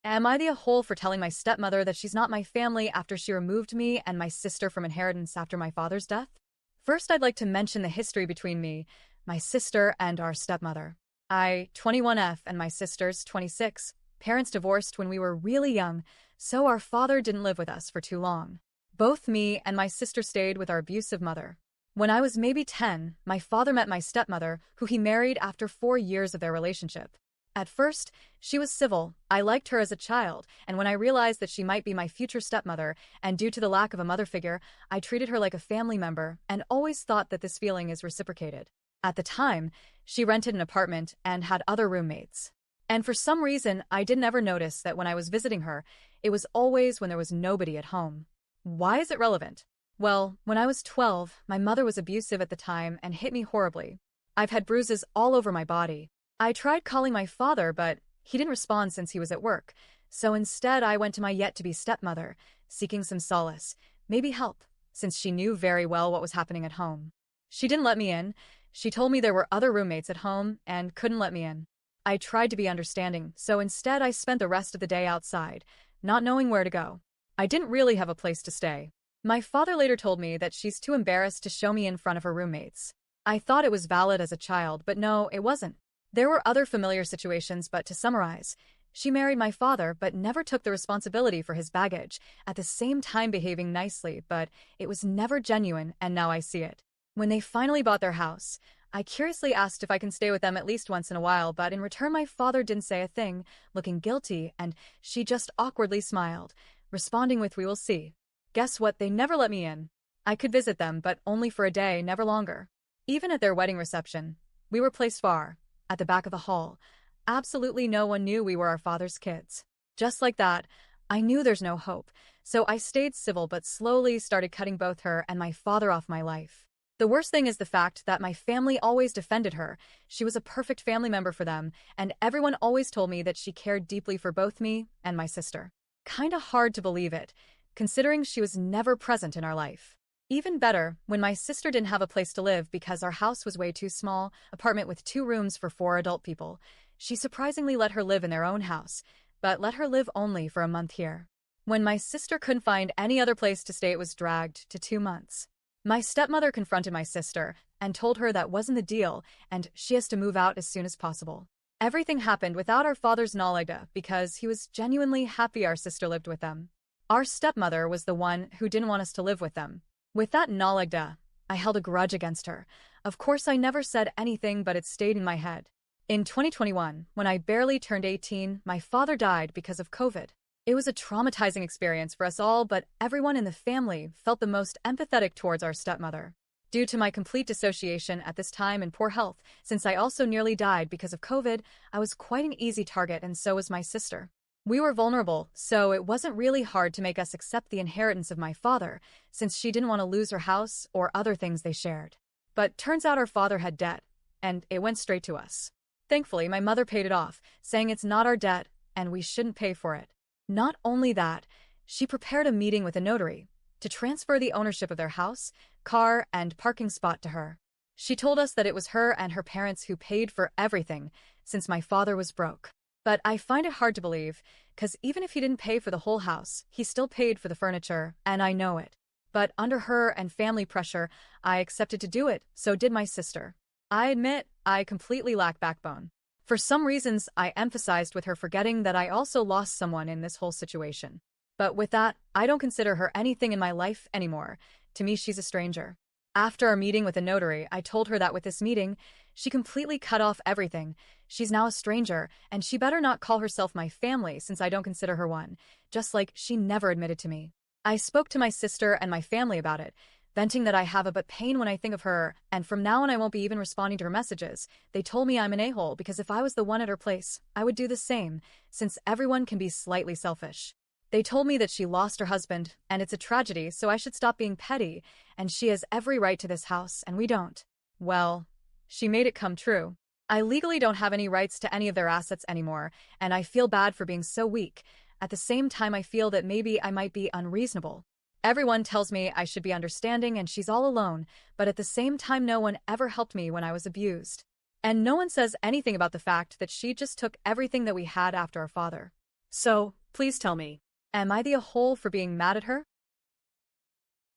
Am I the a-hole for telling my stepmother that she's not my family after she removed me and my sister from inheritance after my father's death? First, I'd like to mention the history between me, my sister, and our stepmother. 21F, and my sister's 26. Parents divorced when we were really young, so our father didn't live with us for too long. Both me and my sister stayed with our abusive mother. When I was maybe 10, my father met my stepmother, who he married after 4 years of their relationship. At first, she was civil. I liked her as a child, and when I realized that she might be my future stepmother, and due to the lack of a mother figure, I treated her like a family member and always thought that this feeling is reciprocated. At the time, she rented an apartment and had other roommates. And for some reason, I didn't ever notice that when I was visiting her, it was always when there was nobody at home. Why is it relevant? Well, when I was 12, my mother was abusive at the time and hit me horribly. I've had bruises all over my body. I tried calling my father, but he didn't respond since he was at work. So instead, I went to my yet-to-be stepmother, seeking some solace, maybe help, since she knew very well what was happening at home. She didn't let me in. She told me there were other roommates at home and couldn't let me in. I tried to be understanding, so instead I spent the rest of the day outside, not knowing where to go. I didn't really have a place to stay. My father later told me that she's too embarrassed to show me in front of her roommates. I thought it was valid as a child, but no, it wasn't. There were other familiar situations, but to summarize, she married my father but never took the responsibility for his baggage, at the same time behaving nicely, but it was never genuine, and now I see it. When they finally bought their house, I curiously asked if I can stay with them at least once in a while, but in return my father didn't say a thing, looking guilty, and she just awkwardly smiled, responding with "we will see." Guess what? They never let me in. I could visit them, but only for a day, never longer. Even at their wedding reception, we were placed far, at the back of the hall. Absolutely no one knew we were our father's kids. Just like that, I knew there's no hope, so I stayed civil but slowly started cutting both her and my father off my life. The worst thing is the fact that my family always defended her. She was a perfect family member for them, and everyone always told me that she cared deeply for both me and my sister. Kinda hard to believe it, considering she was never present in our life. Even better, when my sister didn't have a place to live because our house was way too small, apartment with 2 rooms for 4 adult people, she surprisingly let her live in their own house, but let her live only for a month here. When my sister couldn't find any other place to stay, it was dragged to 2 months. My stepmother confronted my sister and told her that wasn't the deal and she has to move out as soon as possible. Everything happened without our father's knowledge because he was genuinely happy our sister lived with them. Our stepmother was the one who didn't want us to live with them. With that knowledge, I held a grudge against her. Of course, I never said anything, but it stayed in my head. In 2021, when I barely turned 18, my father died because of COVID. It was a traumatizing experience for us all, but everyone in the family felt the most empathetic towards our stepmother. Due to my complete dissociation at this time and poor health, since I also nearly died because of COVID, I was quite an easy target, and so was my sister. We were vulnerable, so it wasn't really hard to make us accept the inheritance of my father, since she didn't want to lose her house or other things they shared. But turns out our father had debt, and it went straight to us. Thankfully, my mother paid it off, saying it's not our debt and we shouldn't pay for it. Not only that, she prepared a meeting with a notary to transfer the ownership of their house, car, and parking spot to her. She told us that it was her and her parents who paid for everything, since my father was broke. But I find it hard to believe, because even if he didn't pay for the whole house, he still paid for the furniture, and I know it. But under her and family pressure, I accepted to do it, so did my sister. I admit, I completely lack backbone. For some reasons, I emphasized with her, forgetting that I also lost someone in this whole situation. But with that, I don't consider her anything in my life anymore. To me, she's a stranger. After our meeting with the notary, I told her that with this meeting, she completely cut off everything. She's now a stranger, and she better not call herself my family since I don't consider her one, just like she never admitted to me. I spoke to my sister and my family about it, venting that I have a but pain when I think of her, and from now on I won't be even responding to her messages. They told me I'm an a-hole because if I was the one at her place, I would do the same, since everyone can be slightly selfish. They told me that she lost her husband, and it's a tragedy, so I should stop being petty, and she has every right to this house, and we don't. Well, she made it come true. I legally don't have any rights to any of their assets anymore, and I feel bad for being so weak. At the same time, I feel that maybe I might be unreasonable. Everyone tells me I should be understanding and she's all alone, but at the same time no one ever helped me when I was abused. And no one says anything about the fact that she just took everything that we had after our father. So, please tell me, Am I the a hole for being mad at her?